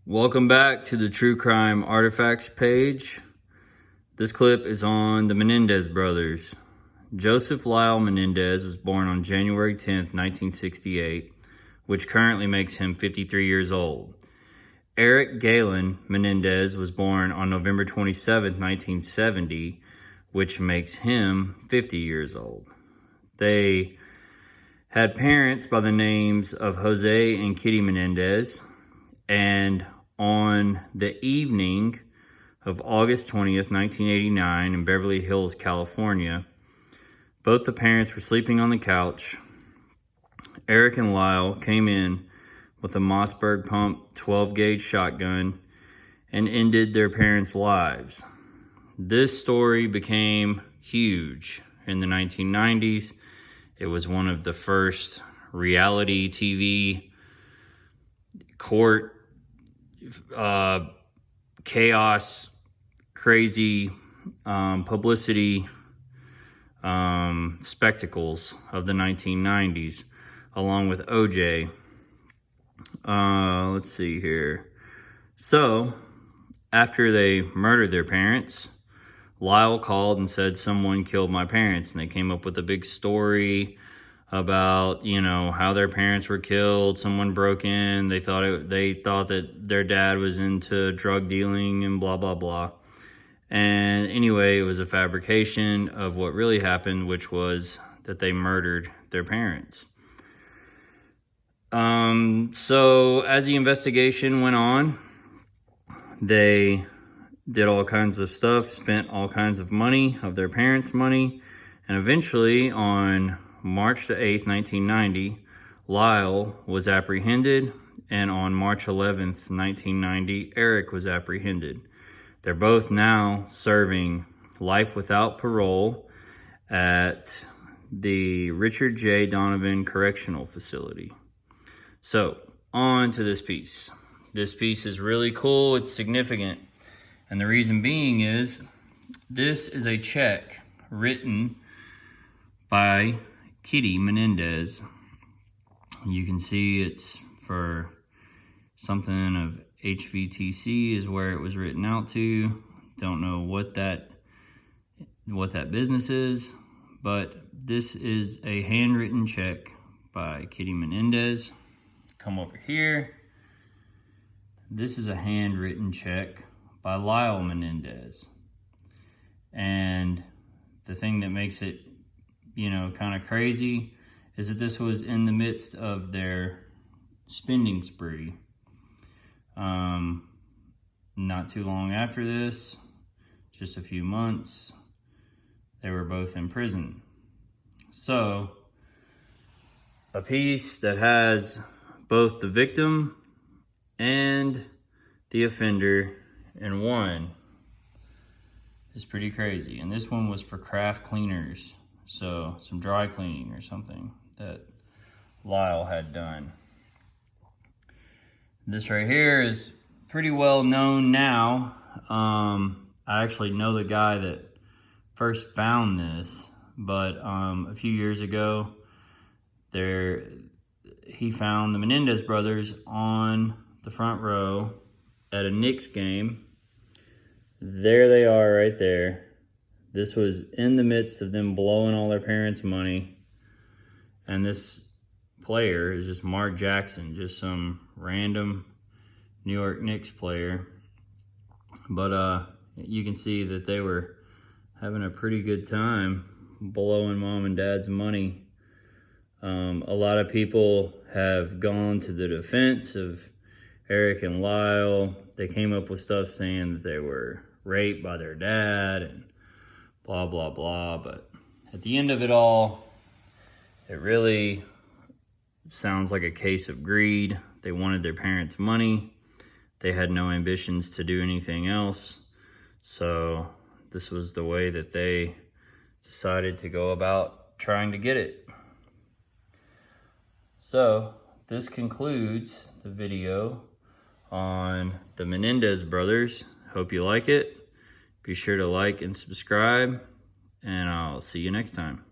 Welcome back to the True Crime Artifacts page. This clip is on the Menendez brothers. Joseph Lyle Menendez was born on January 10th, 1968, which currently makes him 53 years old. Eric Galen Menendez was born on November 27th, 1970, which makes him 50 years old. They had parents by the names of Jose and Kitty Menendez, and on the evening of August 20th, 1989 in Beverly Hills, California, both the parents were sleeping on the couch. Eric and Lyle came in with a Mossberg Pump 12-gauge shotgun and ended their parents' lives. This story became huge in the 1990s. It was one of the first reality TV court chaos, crazy publicity spectacles of the 1990s, along with OJ. Let's see here. So, after they murdered their parents, Lyle called and said someone killed my parents, and they came up with a big story about, how their parents were killed. Someone broke in. They thought that their dad was into drug dealing and blah, blah, blah. And anyway, it was a fabrication of what really happened, which was that they murdered their parents. So as the investigation went on, they did all kinds of stuff, spent all kinds of money, of their parents' money, and eventually on March the 8th, 1990, Lyle was apprehended, and on March 11th, 1990, Eric was apprehended. They're both now serving life without parole at the Richard J. Donovan Correctional Facility. So, on to this piece. This piece is really cool. It's significant. And the reason being is, this is a check written by Kitty Menendez. You can see it's for something of HVTC is where it was written out to. Don't know what that business is, but this is a handwritten check by Kitty Menendez. Come over here. This is a handwritten check by Lyle Menendez. And the thing that makes it, kind of crazy is that this was in the midst of their spending spree. Not too long after this, just a few months, they were both in prison. So, a piece that has both the victim and the offender in one is pretty crazy. And this one was for craft cleaners. So some dry cleaning or something that Lyle had done. This right here is pretty well known now. I actually know the guy that first found this, but a few years ago, he found the Menendez brothers on the front row at a Knicks game. There they are right there. This was in the midst of them blowing all their parents' money. And this player is just Mark Jackson, just some random New York Knicks player. But you can see that they were having a pretty good time blowing mom and dad's money. A lot of people have gone to the defense of Eric and Lyle. They came up with stuff saying that they were raped by their dad and blah, blah, blah. But at the end of it all, it really sounds like a case of greed. They wanted their parents' money. They had no ambitions to do anything else. So this was the way that they decided to go about trying to get it. So this concludes the video on the Menendez brothers. Hope you like it. Be sure to like and subscribe, and I'll see you next time.